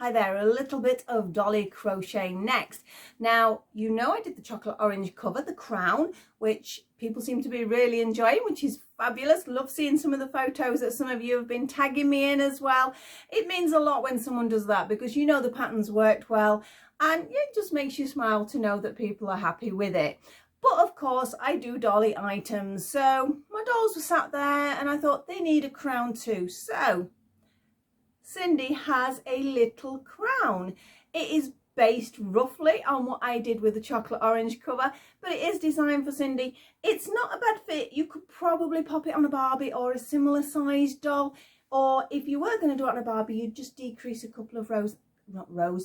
Hi there, a little bit of dolly crochet next. Now, you know I did the chocolate orange cover, the crown, which people seem to be really enjoying, which is fabulous. Love seeing some of the photos that some of you have been tagging me in as well. It means a lot when someone does that because you know the pattern's worked well and it just makes you smile to know that people are happy with it. But of course, I do dolly items, so my dolls were sat there and I thought they need a crown too. So Cindy has a little crown. It is based roughly on what I did with the chocolate orange cover, but it is designed for Cindy. It's not a bad fit. You could probably pop it on a Barbie or a similar sized doll, or if you were going to do it on a Barbie, you'd just decrease a couple of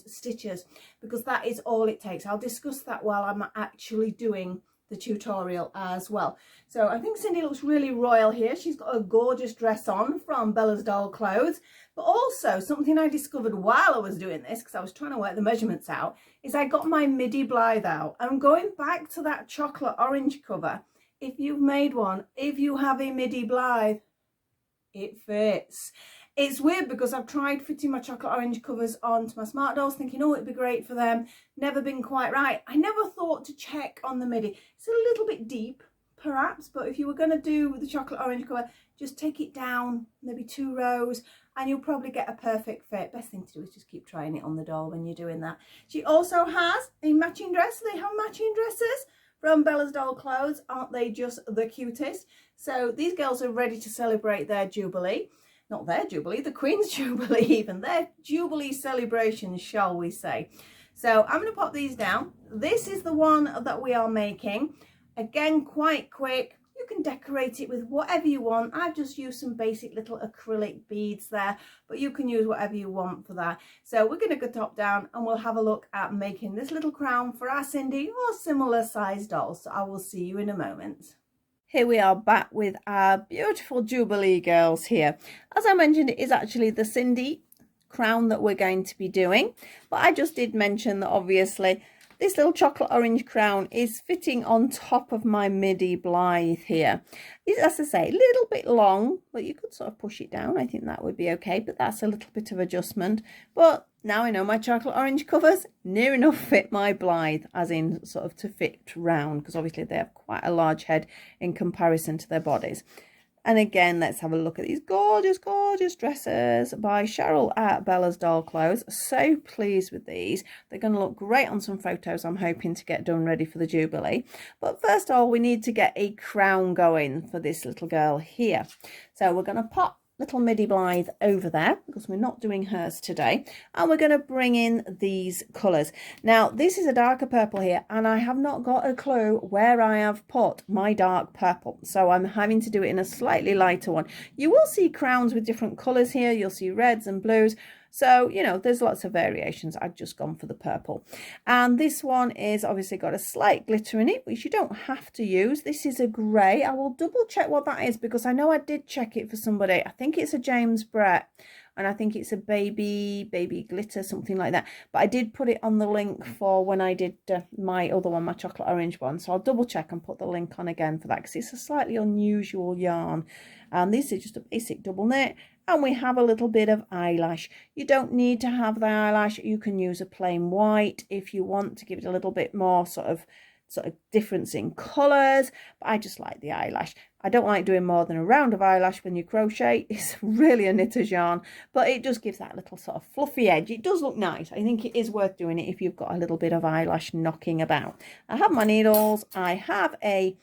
stitches, because that is all it takes. I'll discuss that while I'm actually doing the tutorial as well. So I think Cindy looks really royal here. She's got a gorgeous dress on from Bella's Doll Clothes, but also something I discovered while I was doing this, because I was trying to work the measurements out, is I got my midi blythe out. I'm going back to that chocolate orange cover. If you've made one, if you have a midi blythe, it fits. It's weird because I've tried fitting my chocolate orange covers onto my smart dolls thinking, oh, it'd be great for them. Never been quite right. I never thought to check on the midi. It's a little bit deep, perhaps, but if you were going to do the chocolate orange cover, just take it down, maybe 2 rows, and you'll probably get a perfect fit. Best thing to do is just keep trying it on the doll when you're doing that. She also has a matching dress. They have matching dresses from Bella's Doll Clothes. Aren't they just the cutest? So these girls are ready to celebrate their Jubilee. Not their Jubilee, the Queen's Jubilee even. Their Jubilee celebration, shall we say. So I'm going to pop these down. This is the one that we are making. Again, quite quick. You can decorate it with whatever you want. I've just used some basic little acrylic beads there, but you can use whatever you want for that. So we're going to go top down and we'll have a look at making this little crown for our Cindy or similar sized dolls. So I will see you in a moment. Here we are back with our beautiful Jubilee girls here. As I mentioned, it is actually the Cindy crown that we're going to be doing, but I just did mention that obviously this little chocolate orange crown is fitting on top of my midi blythe here. It's, as I say, a little bit long, but you could sort of push it down. I think that would be okay, but that's a little bit of adjustment. But now I know my chocolate orange covers near enough fit my blythe, as in sort of to fit round, because obviously they have quite a large head in comparison to their bodies. And again, let's have a look at these gorgeous, gorgeous dresses by Cheryl at Bella's Doll Clothes. So pleased with these. They're going to look great on some photos I'm hoping to get done ready for the Jubilee. But first of all, we need to get a crown going for this little girl here. So we're going to pop little midi blythe over there because we're not doing hers today, and we're going to bring in these colours. Now this is a darker purple here, and I have not got a clue where I have put my dark purple, so I'm having to do it in a slightly lighter one. You will see crowns with different colours here. You'll see reds and blues, so you know there's lots of variations. I've just gone for the purple, and this one is obviously got a slight glitter in it, which you don't have to use. This is a grey. I will double check what that is because I know I did check it for somebody. I think it's a James Brett, and I think it's a baby glitter, something like that. But I did put it on the link for when I did my other one, my chocolate orange one. So I'll double check and put the link on again for that because it's a slightly unusual yarn. And this is just a basic double knit. And we have a little bit of eyelash. You don't need to have the eyelash. You can use a plain white if you want to give it a little bit more sort of difference in colours, but I just like the eyelash. I don't like doing more than a round of eyelash when you crochet. It's really a knitter's yarn, but it just gives that little sort of fluffy edge. It does look nice. I think it is worth doing it if you've got a little bit of eyelash knocking about. I have my needles. I have a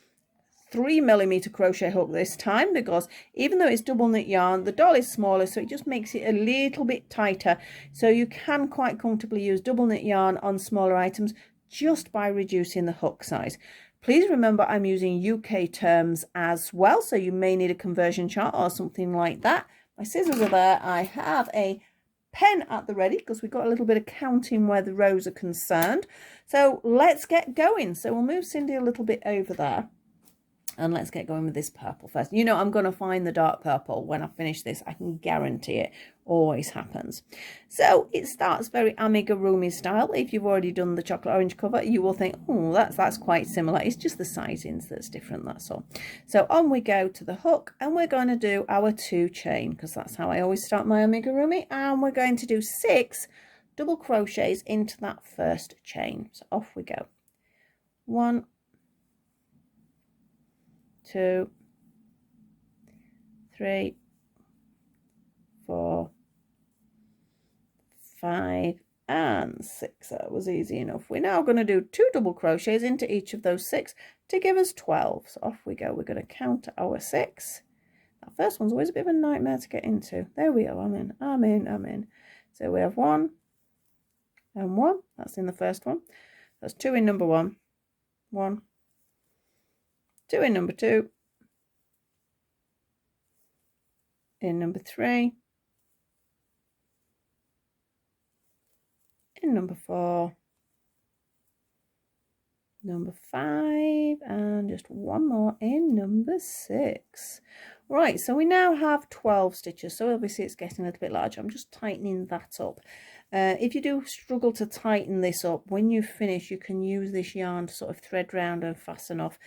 3mm crochet hook this time because even though it's double knit yarn, the doll is smaller, so it just makes it a little bit tighter, so you can quite comfortably use double knit yarn on smaller items just by reducing the hook size. Please remember I'm using UK terms as well, so you may need a conversion chart or something like that. My scissors are there. I have a pen at the ready because we've got a little bit of counting where the rows are concerned. So let's get going. So we'll move Cindy a little bit over there. And let's get going with this purple first. You know I'm going to find the dark purple when I finish this. I can guarantee it. Always happens. So it starts very amigurumi style. If you've already done the chocolate orange cover, you will think, oh, that's quite similar. It's just the sizings that's different, that's all. So on we go to the hook, and we're going to do our 2 chain because that's how I always start my amigurumi. And we're going to do 6 double crochets into that first chain. So off we go. 1, 2, 3, 4, 5 and 6. That was easy enough. We're now going to do 2 double crochets into each of those 6 to give us 12. So off we go. We're going to count our 6. That first one's always a bit of a nightmare to get into. There we go. I'm in. So we have 1 and 1. That's in the first one. That's 2 in number 1. 1, 2 in number 2. In number 3. In number 4, number 5, and just one more in number 6. Right, so we now have 12 stitches. So obviously it's getting a little bit larger. I'm just tightening that up. If you do struggle to tighten this up, when you finish, you can use this yarn to sort of thread round and fasten off.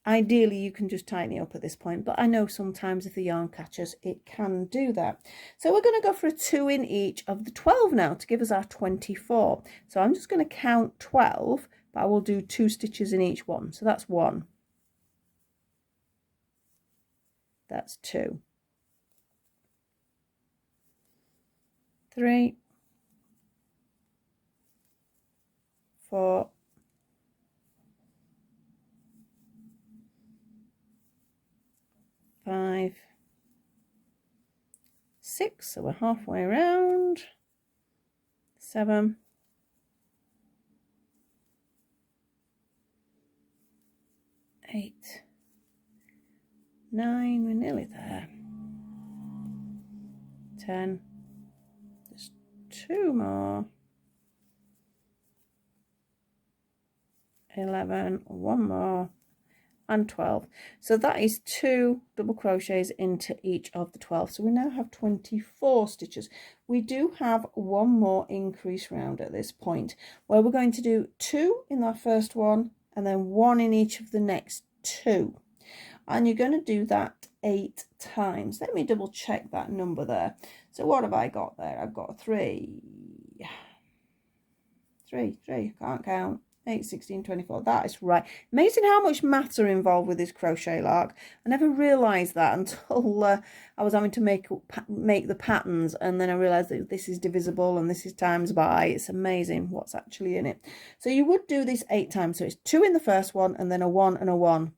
Ideally, you can just tighten it up at this point, but I know sometimes if the yarn catches, it can do that. So we're going to go for a 2 in each of the 12 now to give us our 24. So I'm just going to count 12, but I will do 2 stitches in each one. So that's 1. That's 2. 3. 4. 5, 6, so we're halfway around. 7, 8, 9, we're nearly there. 10, just 2 more. 11, 1 more. And 12. So that is 2 double crochets into each of the 12. So we now have 24 stitches. We do have one more increase round at this point where we're going to do 2 in our first one and then 1 in each of the next 2. And you're going to do that 8 times. Let me double check that number there. So what have I got there? I've got 3, can't count. 8, 16, 24. That is right. Amazing how much maths are involved with this crochet lark. I never realised that until I was having to make the patterns, and then I realised that this is divisible and this is times by. It's amazing what's actually in it. So you would do this 8 times. So it's 2 in the first one and then a 1 and a 1.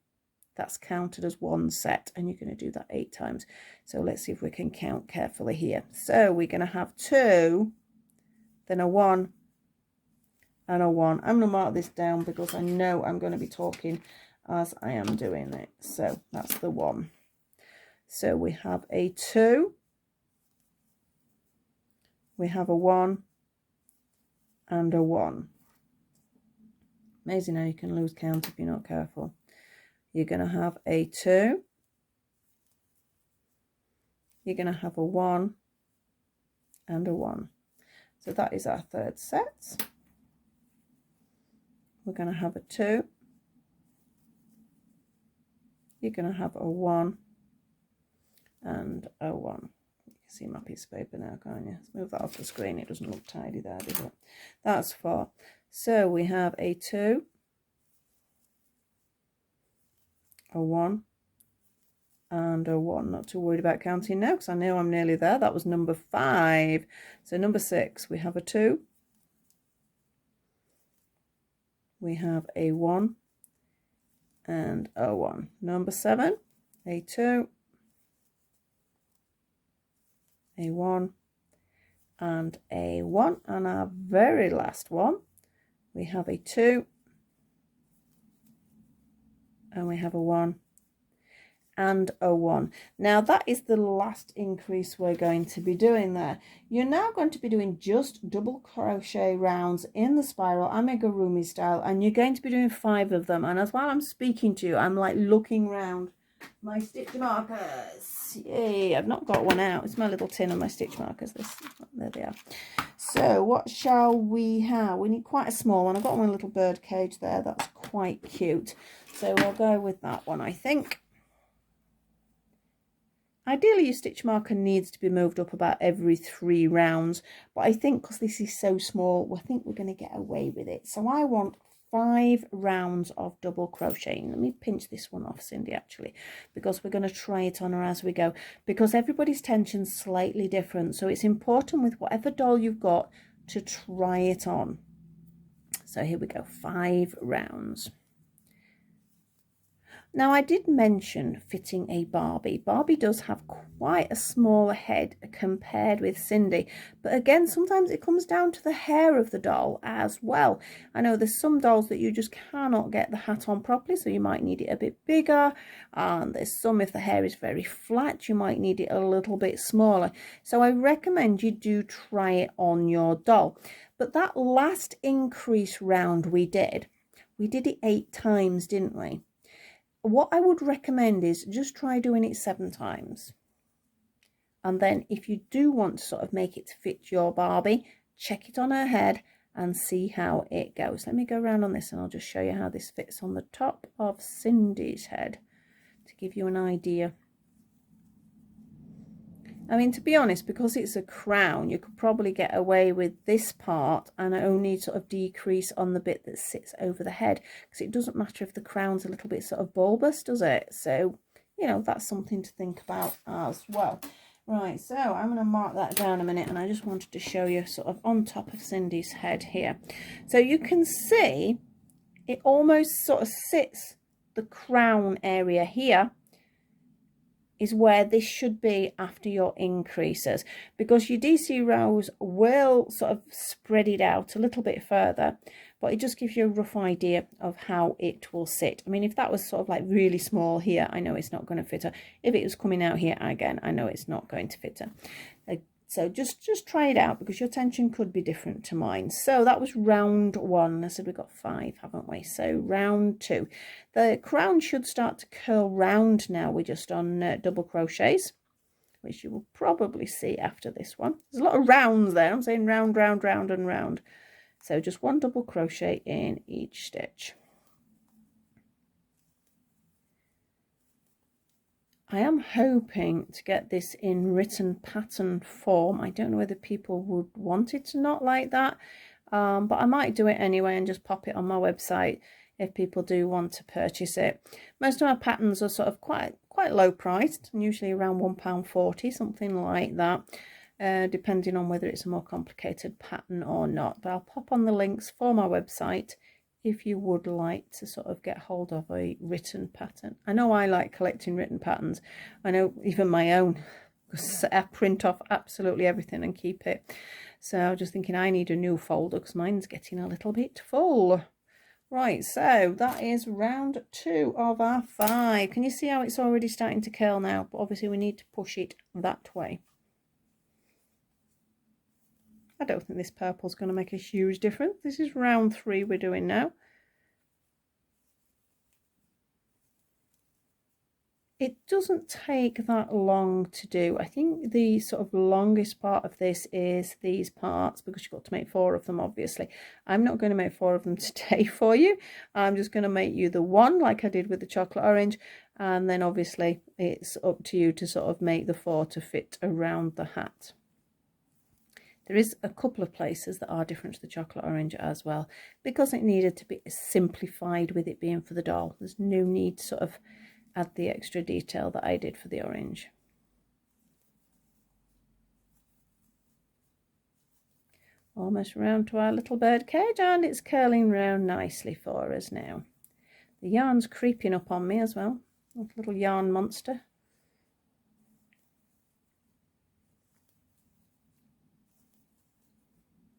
That's counted as 1 set, and you're going to do that 8 times. So let's see if we can count carefully here. So we're going to have 2, then a 1, and a 1. I'm going to mark this down because I know I'm going to be talking as I am doing it. So that's the 1. So we have a 2, we have a 1 and a 1. Amazing how you can lose count if you're not careful. You're going to have a 2, you're going to have a 1 and a 1. So that is our third set. We're going to have a 2, you're going to have a 1 and a 1. You can see my piece of paper now, can't you? Let's move that off the screen. It doesn't look tidy there, does it? That's 4. So we have a 2, a 1 and a 1. Not too worried about counting now because I know I'm nearly there. That was number 5. So number 6, we have a 2, we have a 1 and a 1. Number 7, a 2, a 1 and a 1. And our very last one, we have a 2 and we have a 1 and a 1. Now that is the last increase we're going to be doing there. You're now going to be doing just double crochet rounds in the spiral amigurumi style, and you're going to be doing 5 of them. And as while I'm speaking to you, I'm like looking round my stitch markers. Yay, I've not got one out. It's my little tin of my stitch markers. There they are. So what shall we have? We need quite a small one. I've got one little bird cage there. That's quite cute. So we'll go with that one, I think. Ideally your stitch marker needs to be moved up about every 3 rounds, but I think because this is so small, I think we're going to get away with it. So I want 5 rounds of double crocheting. Let me pinch this one off, Cindy, actually, because we're going to try it on her as we go, because everybody's tension's slightly different, so it's important with whatever doll you've got to try it on. So here we go, 5 rounds. Now, I did mention fitting a Barbie. Barbie does have quite a small head compared with Cindy. But again, sometimes it comes down to the hair of the doll as well. I know there's some dolls that you just cannot get the hat on properly, so you might need it a bit bigger. And there's some, if the hair is very flat, you might need it a little bit smaller. So I recommend you do try it on your doll. But that last increase round we did it 8 times, didn't we? What I would recommend is just try doing it 7 times. And then if you do want to sort of make it to fit your Barbie, check it on her head and see how it goes. Let me go around on this and I'll just show you how this fits on the top of Cindy's head to give you an idea. I mean, to be honest, because it's a crown, you could probably get away with this part and only sort of decrease on the bit that sits over the head, because it doesn't matter if the crown's a little bit sort of bulbous, does it? So, you know, that's something to think about as well. Right, so I'm going to mark that down a minute, and I just wanted to show you sort of on top of Cindy's head here. So you can see it almost sort of sits, the crown area here is where this should be after your increases, because your DC rows will sort of spread it out a little bit further, but it just gives you a rough idea of how it will sit. I mean, if that was sort of like really small here, I know it's not going to fit her. If it was coming out here, again, I know it's not going to fit her. So just try it out, because your tension could be different to mine. So that was round 1. I said we've got 5, haven't we? So round 2. The crown should start to curl round now. We're just on double crochets, which you will probably see after this one. There's a lot of rounds there. I'm saying round, round, round and round. So just 1 double crochet in each stitch. I am hoping to get this in written pattern form. I don't know whether people would want it to not like that, but I might do it anyway and just pop it on my website if people do want to purchase it. Most of my patterns are sort of quite low priced, usually around £1.40, something like that, depending on whether it's a more complicated pattern or not. But I'll pop on the links for my website if you would like to sort of get hold of a written pattern. I know I like collecting written patterns. I know even my own, because I print off absolutely everything and keep it. So I'm just thinking I need a new folder because mine's getting a little bit full. Right, so that is round 2 of our 5. Can you see how it's already starting to curl now? But obviously we need to push it that way. I don't think this purple is going to make a huge difference. This is round 3 we're doing now. It doesn't take that long to do. I think the sort of longest part of this is these parts, because you've got to make 4 of them, obviously. I'm not going to make 4 of them today for you. I'm just going to make you the one like I did with the chocolate orange, and then obviously it's up to you to sort of make the 4 to fit around the hat. There is a couple of places that are different to the chocolate orange as well, because it needed to be simplified with it being for the doll. There's no need to sort of add the extra detail that I did for the orange. Almost round to our little bird cage, and it's curling round nicely for us now. The yarn's creeping up on me as well, like a little yarn monster.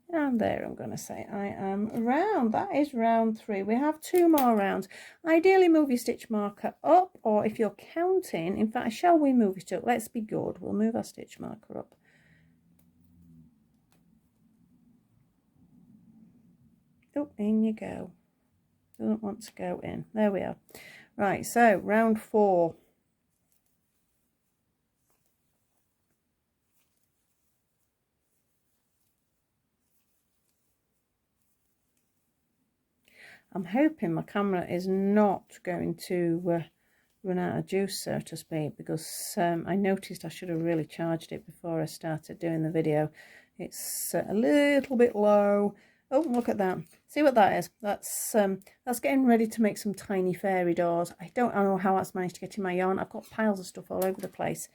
And there, I'm going to say I am round. That is round 3. We have 2 more rounds. Ideally move your stitch marker up, or if you're counting, in fact, shall we move it up? Let's be good. We'll move our stitch marker up. Oh, in you go. Doesn't want to go in. There we are. Right, so round 4. I'm hoping my camera is not going to run out of juice, so to speak, because I noticed I should have really charged it before I started doing the video. It's a little bit low. Oh, look at that. See what that is? That's getting ready to make some tiny fairy doors. I don't know how that's managed to get in my yarn. I've got piles of stuff all over the place.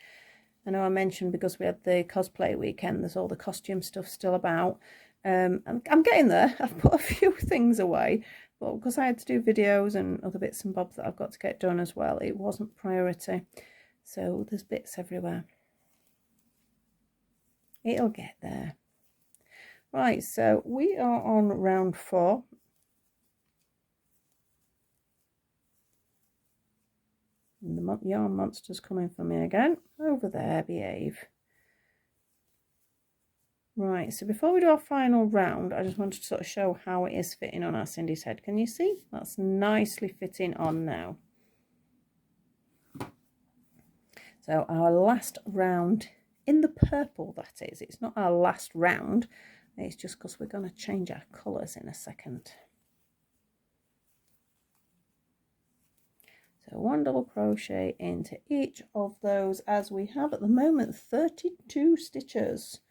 I know I mentioned because we had the cosplay weekend, there's all the costume stuff still about. I'm getting there. I've put a few things away, but because I had to do videos and other bits and bobs that I've got to get done as well, it wasn't priority. So there's bits everywhere. It'll get there. Right, so we are on round 4. And the yarn monster's coming for me again. Over there, behave. Right, so before we do our final round, I just wanted to sort of show how it is fitting on our Cindy's head. Can you see? That's nicely fitting on now. So our last round in the purple, that is. It's not our last round. It's just because we're going to change our colours in a second. So 1 double crochet into each of those, as we have at the moment 32 stitches.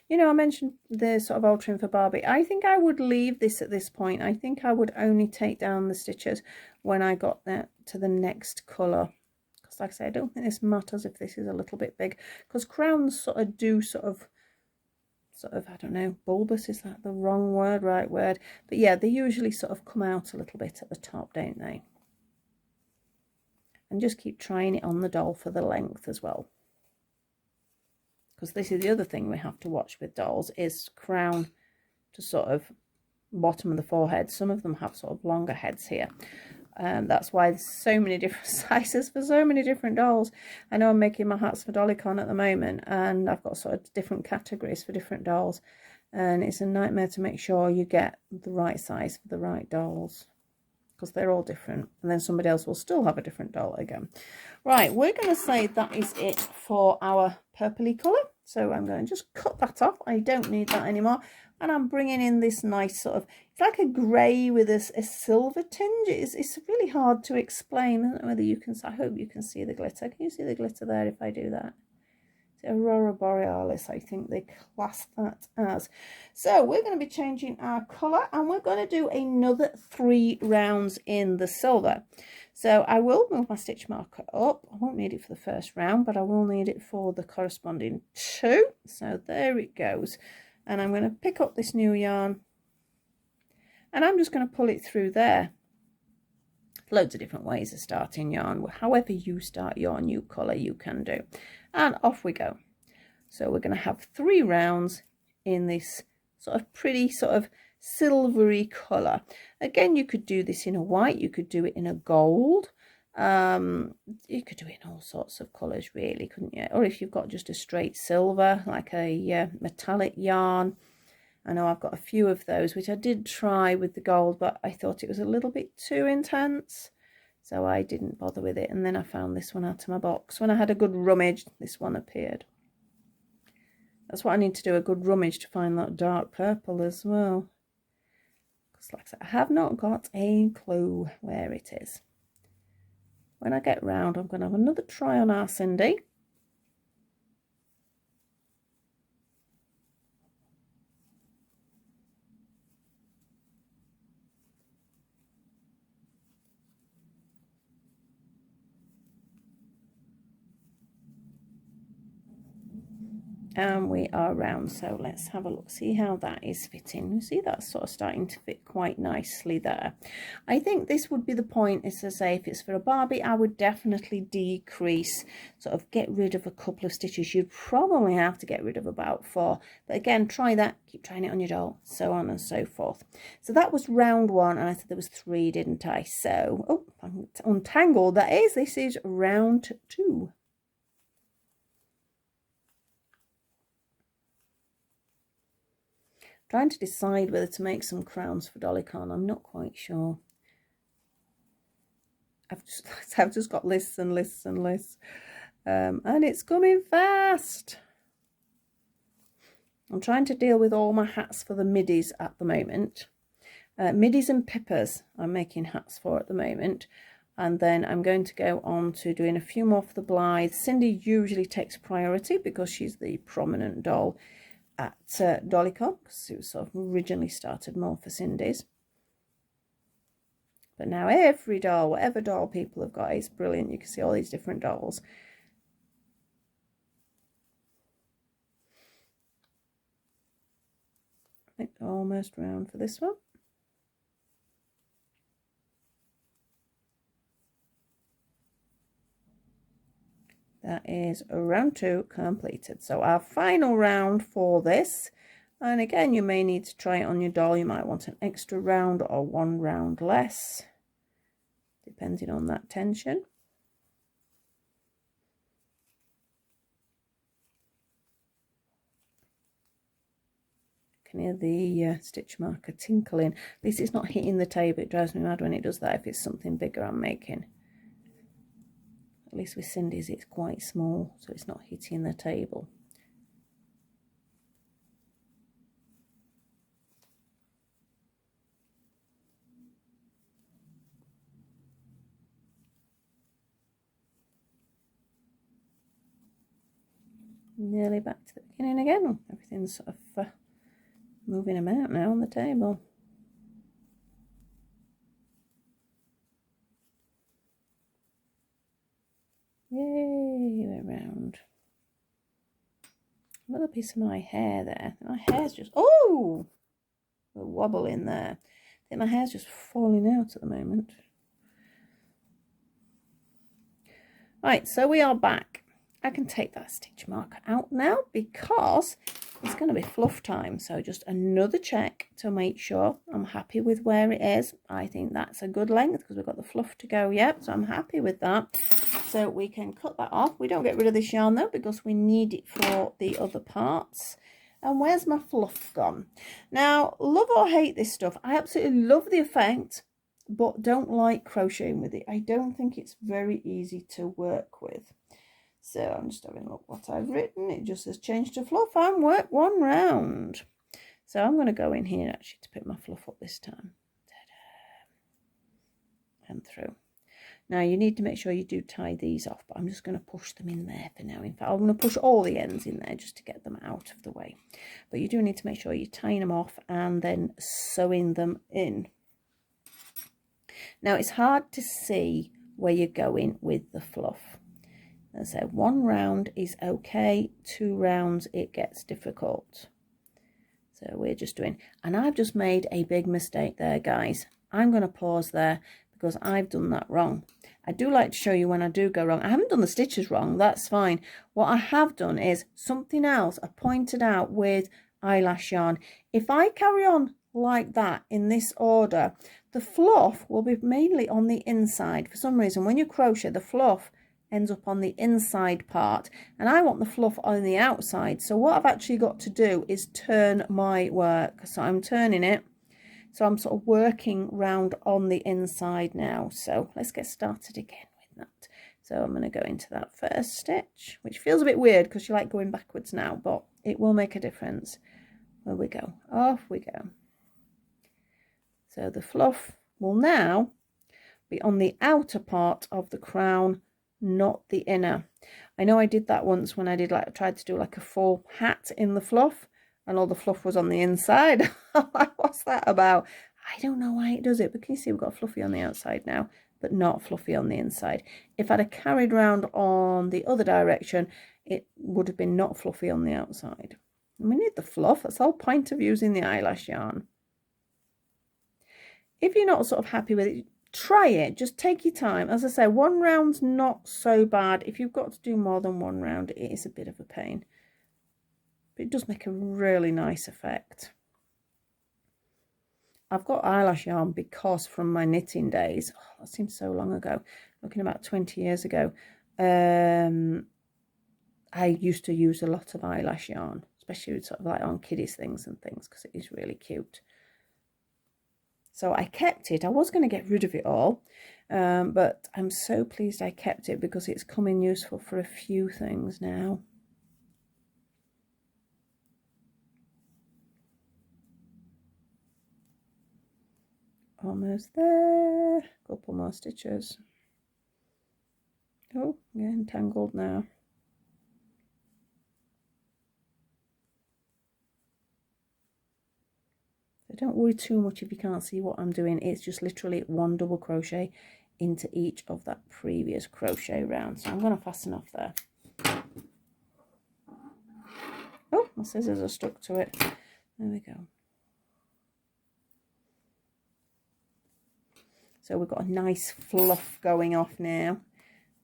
You know, I mentioned the sort of altering for Barbie. I think I would leave this at this point. I think I would only take down the stitches when I got that to the next colour. Because like I say, I don't think this matters if this is a little bit big. Because crowns sort of do sort of, I don't know, bulbous, is that the wrong word, right word? But yeah, they usually sort of come out a little bit at the top, don't they? And just keep trying it on the doll for the length as well. Because this is the other thing we have to watch with dolls, is crown to sort of bottom of the forehead. Some of them have sort of longer heads here. That's why there's so many different sizes for so many different dolls. I know I'm making my hats for Dollycon at the moment, and I've got sort of different categories for different dolls. And it's a nightmare to make sure you get the right size for the right dolls, because they're all different, and then somebody else will still have a different doll again. Right, we're going to say that is it for our purpley colour. So I'm going to just cut that off. I don't need that anymore. And I'm bringing in this nice sort of, it's like a grey with a silver tinge. It's really hard to explain. I don't know whether you can, I hope you can see the glitter. Can you see the glitter there if I do that? Aurora Borealis, I think they class that as. So we're going to be changing our colour, and we're going to do another 3 rounds in the silver. So I will move my stitch marker up. I won't need it for the first round, but I will need it for the corresponding 2. So there it goes. And I'm going to pick up this new yarn, and I'm just going to pull it through there. Loads of different ways of starting yarn. However you start your new colour, you can do. And off we go. So we're going to have 3 rounds in this sort of pretty sort of silvery colour. Again, you could do this in a white, you could do it in a gold, you could do it in all sorts of colours really, couldn't you? Or if you've got just a straight silver, like a metallic yarn. I know I've got a few of those, which I did try with the gold, but I thought it was a little bit too intense, so I didn't bother with it. And then I found this one out of my box. When I had a good rummage, this one appeared. That's what I need to do, a good rummage, to find that dark purple as well. Because like I said, I have not got a clue where it is. When I get round, I'm going to have another try on our Sindy. And we are round, so let's have a look, see how that is fitting. You see that's sort of starting to fit quite nicely there. I think this would be the point, is to say, if it's for a Barbie, I would definitely decrease, sort of get rid of a couple of stitches. You'd probably have to get rid of about 4, but again, try that, keep trying it on your doll, so on and so forth. So that was round 1, and I said there was 3, didn't I? So, oh, I'm untangled, that is, this is round 2. Trying to decide whether to make some crowns for Dollycon. I'm not quite sure. I've just got lists and lists and lists, and it's coming fast. I'm trying to deal with all my hats for the middies at the moment, Middies and Pippers I'm making hats for at the moment. And then I'm going to go on to doing a few more for the Blythe. Sindy usually takes priority because she's the prominent doll at Dollycon, because it was sort of originally started more for Cindy's. But now every doll, whatever doll people have got, it's brilliant. You can see all these different dolls. I think almost round for this one. That is round 2 completed. So our final round for this, and again you may need to try it on your doll. You might want an extra round or 1 round less, depending on that tension. You can hear the stitch marker tinkling. At least it's not hitting the table. It drives me mad when it does that if it's something bigger I'm making. At least with Cindy's it's quite small, so it's not hitting the table. Nearly back to the beginning again. Everything's sort of moving about now on the table. Yay, we're round. Another piece of my hair there. My hair's just, oh, a wobble in there. I think my hair's just falling out at the moment. Right, so we are back. I can take that stitch marker out now because it's going to be fluff time. So just another check to make sure I'm happy with where it is. I think that's a good length because we've got the fluff to go yet, so I'm happy with that. So we can cut that off. We don't get rid of this yarn though because we need it for the other parts. And where's my fluff gone? Now, love or hate this stuff, I absolutely love the effect, but don't like crocheting with it. I don't think it's very easy to work with. So I'm just having a look what I've written. It just says change to fluff and work 1 round. So I'm going to go in here actually to pick my fluff up this time. And through. Now you need to make sure you do tie these off, but I'm just going to push them in there for now. In fact, I'm going to push all the ends in there just to get them out of the way. But you do need to make sure you're tying them off and then sewing them in. Now it's hard to see where you're going with the fluff. As I said, 1 round is okay, 2 rounds it gets difficult. So we're just doing, and I've just made a big mistake there, guys. I'm going to pause there because I've done that wrong. I do like to show you when I do go wrong. I haven't done the stitches wrong, that's fine. What I have done is something else I pointed out with eyelash yarn. If I carry on like that in this order, the fluff will be mainly on the inside. For some reason, when you crochet, the fluff ends up on the inside part and I want the fluff on the outside. So what I've actually got to do is turn my work. So I'm turning it, so I'm sort of working round on the inside now. So let's get started again with that. So I'm going to go into that first stitch, which feels a bit weird because you like going backwards now, but it will make a difference. There we go, off we go. So the fluff will now be on the outer part of the crown, not the inner. I know I did that once when I did like, I tried to do like a full hat in the fluff and all the fluff was on the inside. What's that about? I don't know why it does it, but can you see we've got fluffy on the outside now, but not fluffy on the inside. If I'd have carried round on the other direction, it would have been not fluffy on the outside. And we need the fluff. That's the whole point of using the eyelash yarn. If you're not sort of happy with it, try it, just take your time. As I say, 1 round's not so bad. If you've got to do more than 1 round, it is a bit of a pain, but it does make a really nice effect. I've got eyelash yarn because from my knitting days, oh, that seems so long ago, looking about 20 years ago, I used to use a lot of eyelash yarn, especially with sort of like on kiddies things and things, because it is really cute. So I kept it. I was going to get rid of it all, but I'm so pleased I kept it because it's coming useful for a few things now. almost there. Couple more stitches. Oh, getting tangled now. So don't worry too much if you can't see what I'm doing. It's just literally one double crochet into each of that previous crochet round. So I'm going to fasten off there. Oh, my scissors are stuck to it. There we go. So we've got a nice fluff going off now.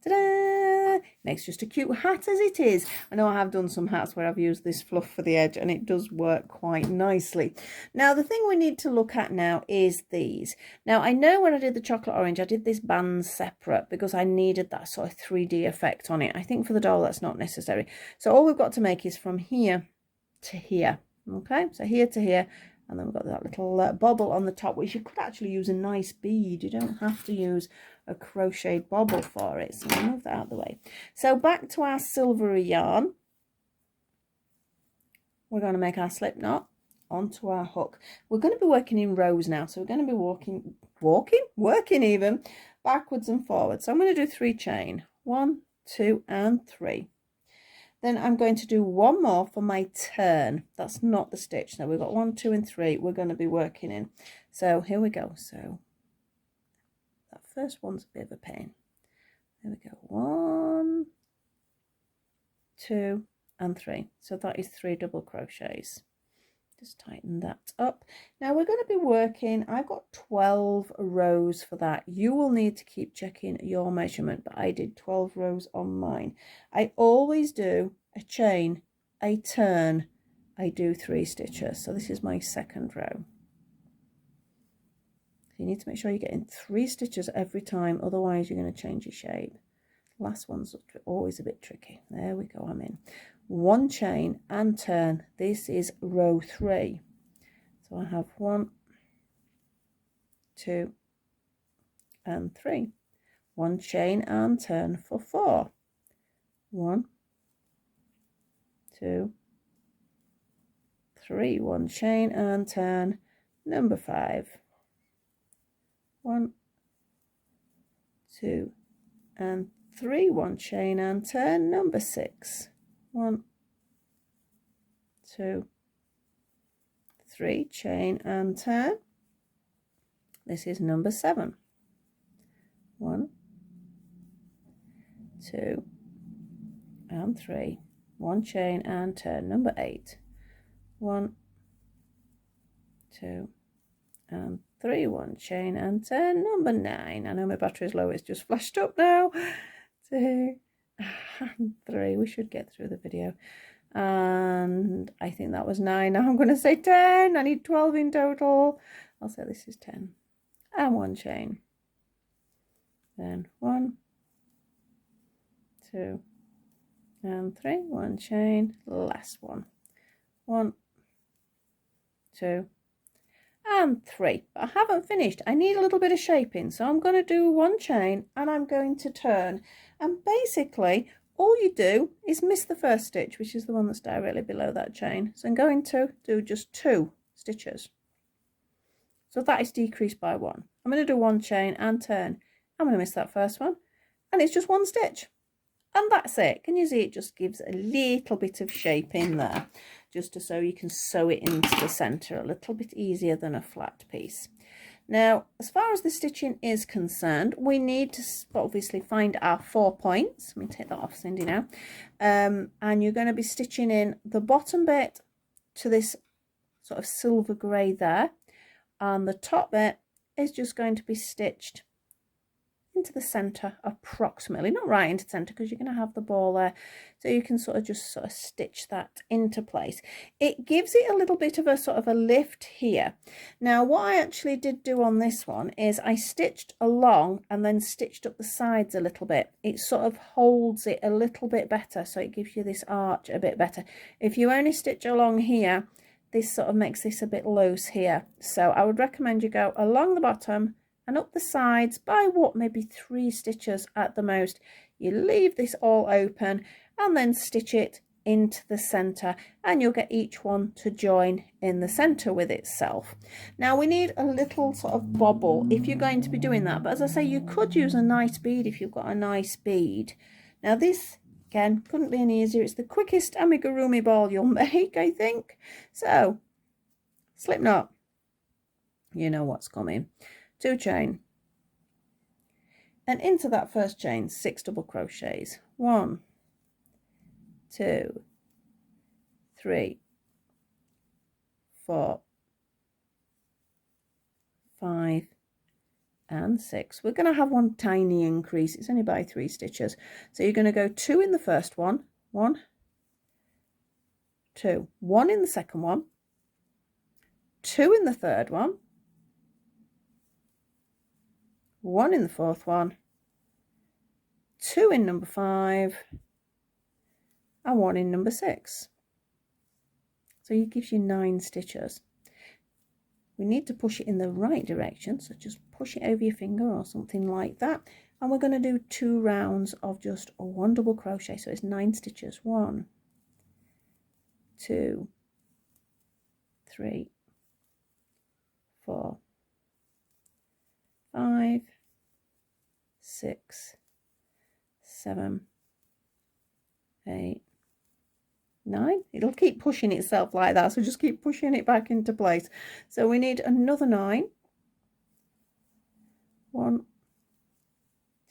Ta-da! Makes just a cute hat as it is. I know I have done some hats where I've used this fluff for the edge and it does work quite nicely. Now the thing we need to look at now is these. Now I know when I did the chocolate orange I did this band separate because I needed that sort of 3D effect on it. I think for the doll that's not necessary. So all we've got to make is from here to here. Okay, so here to here. And then we've got that little bobble on the top, which you could actually use a nice bead. You don't have to use a crocheted bobble for it. So we'll move that out of the way. So back to our silvery yarn. We're going to make our slip knot onto our hook. We're going to be working in rows now. So we're going to be working even backwards and forwards. So I'm going to do 3 chain. 1, 2, and 3. Then I'm going to do one more for my turn. That's not the stitch. Now we've got 1, 2, and 3 we're going to be working in. So here we go. So that first one's a bit of a pain. There we go. 1, 2, and 3. So that is 3 double crochets. Just tighten that up. Now we're going to be working, I've got 12 rows for that. You will need to keep checking your measurement, but I did 12 rows on mine. I always do a chain, a turn, I do 3 stitches. So this is my second row. You need to make sure you're getting 3 stitches every time, otherwise you're going to change your shape. Last one's always a bit tricky. There we go, I'm in. 1 chain and turn. This is row 3. So I have 1, 2, and 3. 1 chain and turn for 4. 1, 2, 3. 1 chain and turn number 5. 1, 2, and 3. 1 chain and turn number 6. 1, 2, 3, chain and turn. This is number 7. 1, 2, and 3. 1 chain and turn number 8. 1, 2, and 3. 1 chain and turn number 9. I know my battery is low, it's just flashed up now. 2 and 3. We should get through the video. And I think that was 9. Now I'm going to say 10. I need 12 in total. I'll say this is 10. And 1 chain. Then 1, 2, and 3. 1 chain. Last one. 1, 2, and 3. But I haven't finished. I need a little bit of shaping. So I'm going to do 1 chain and I'm going to turn. And basically, all you do is miss the first stitch, which is the one that's directly below that chain. So I'm going to do just 2 stitches. So that is decreased by 1. I'm going to do 1 chain and turn. I'm going to miss that first one. And it's just 1 stitch. And that's it. Can you see it just gives a little bit of shape in there, just so you can sew it into the centre a little bit easier than a flat piece. Now, as far as the stitching is concerned, we need to obviously find our 4 points. Let me take that off, Cindy, now. And you're going to be stitching in the bottom bit to this sort of silver grey there. And the top bit is just going to be stitched into the centre approximately, not right into the centre because you're going to have the ball there, so you can sort of stitch that into place. It gives it a little bit of a sort of a lift here. Now what I actually did do on this one is I stitched along and then stitched up the sides a little bit. It sort of holds it a little bit better, so it gives you this arch a bit better. If you only stitch along here, this sort of makes this a bit loose here, so I would recommend you go along the bottom and up the sides by maybe 3 stitches at the most. You leave this all open and then stitch it into the center, and you'll get each one to join in the center with itself. Now we need a little sort of bobble if you're going to be doing that, but as I say, you could use a nice bead if you've got a nice bead. Now this, again, couldn't be any easier. It's the quickest amigurumi ball you'll make, I think. So slip knot, you know what's coming. 2 chain, and into that first chain 6 double crochets. 1, 2, 3, 4, 5 and 6. We're going to have one tiny increase. It's only by 3 stitches, so you're going to go 2 in the first one, 1, 2, 1 in the second one, 2 in the third one, 1 in the fourth one, 2 in number 5 and 1 in number 6. So it gives you 9 stitches. We need to push it in the right direction, so just push it over your finger or something like that, and we're going to do 2 rounds of just 1 double crochet, so it's 9 stitches. 1, 2, 3, 4, 5, 6, 7, 8, 9. It'll keep pushing itself like that, so just keep pushing it back into place. So we need another 9. 1,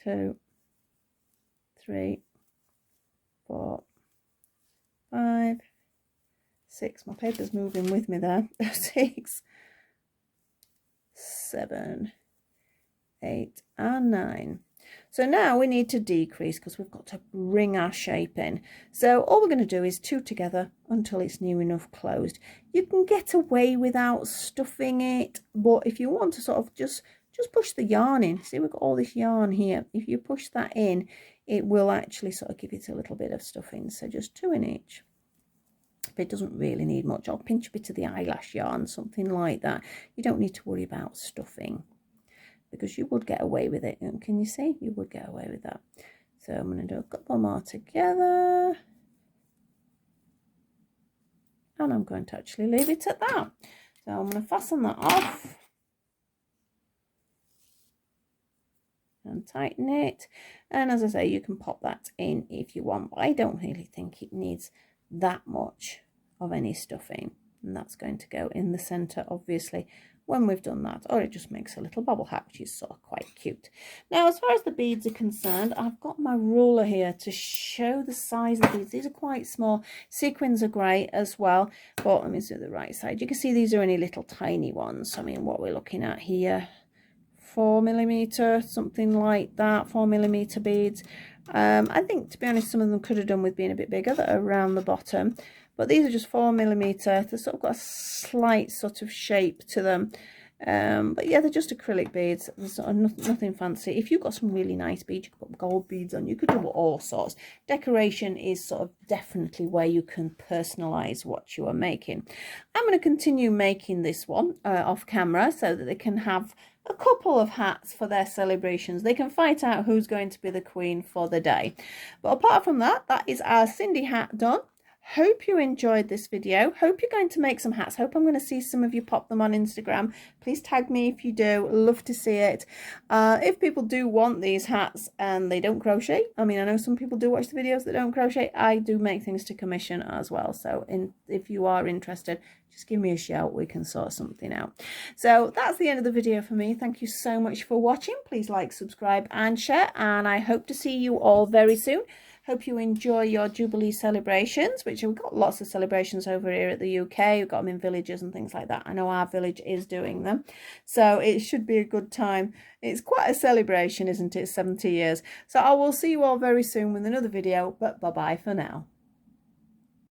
2, 3, 4, 5, 6. My paper's moving with me there. 6, 7, 8 and 9. So now we need to decrease because we've got to bring our shape in. So all we're going to do is 2 together until it's near enough closed. You can get away without stuffing it, but if you want to sort of just push the yarn in. See, we've got all this yarn here. If you push that in, it will actually sort of give it a little bit of stuffing. So just 2 in each. If it doesn't really need much, I'll pinch a bit of the eyelash yarn, something like that. You don't need to worry about stuffing, because you would get away with it. And can you see? You would get away with that. So I'm going to do a couple more together. And I'm going to actually leave it at that. So I'm going to fasten that off. And tighten it. And as I say, you can pop that in if you want. But I don't really think it needs that much of any stuffing. And that's going to go in the centre, obviously, when we've done that. Or it just makes a little bobble hat, which is sort of quite cute. Now, as far as the beads are concerned, I've got my ruler here to show the size of the beads. These are quite small. Sequins are great as well, but let me do the right side. You can see these are only little tiny ones. I mean, what we're looking at here, 4mm, something like that, 4mm beads. I think, to be honest, some of them could have done with being a bit bigger, that are around the bottom. But these are just 4mm. They've sort of got a slight sort of shape to them. But yeah, they're just acrylic beads. There's sort of nothing fancy. If you've got some really nice beads, you could put gold beads on. You could do all sorts. Decoration is sort of definitely where you can personalise what you are making. I'm going to continue making this one off camera so that they can have a couple of hats for their celebrations. They can fight out who's going to be the queen for the day. But apart from that, that is our Sindy hat done. Hope you enjoyed this video. Hope you're going to make some hats. Hope I'm going to see some of you pop them on Instagram. Please tag me if you do. Love to see it. If people do want these hats and they don't crochet, I mean, I know some people do watch the videos that don't crochet. I do make things to commission as well. So if you are interested, just give me a shout. We can sort something out. So that's the end of the video for me. Thank you so much for watching. Please like, subscribe and share. And I hope to see you all very soon. Hope you enjoy your Jubilee celebrations, which we've got lots of celebrations over here at the UK. We've got them in villages and things like that. I know our village is doing them. So it should be a good time. It's quite a celebration, isn't it? 70 years. So I will see you all very soon with another video, but bye-bye for now.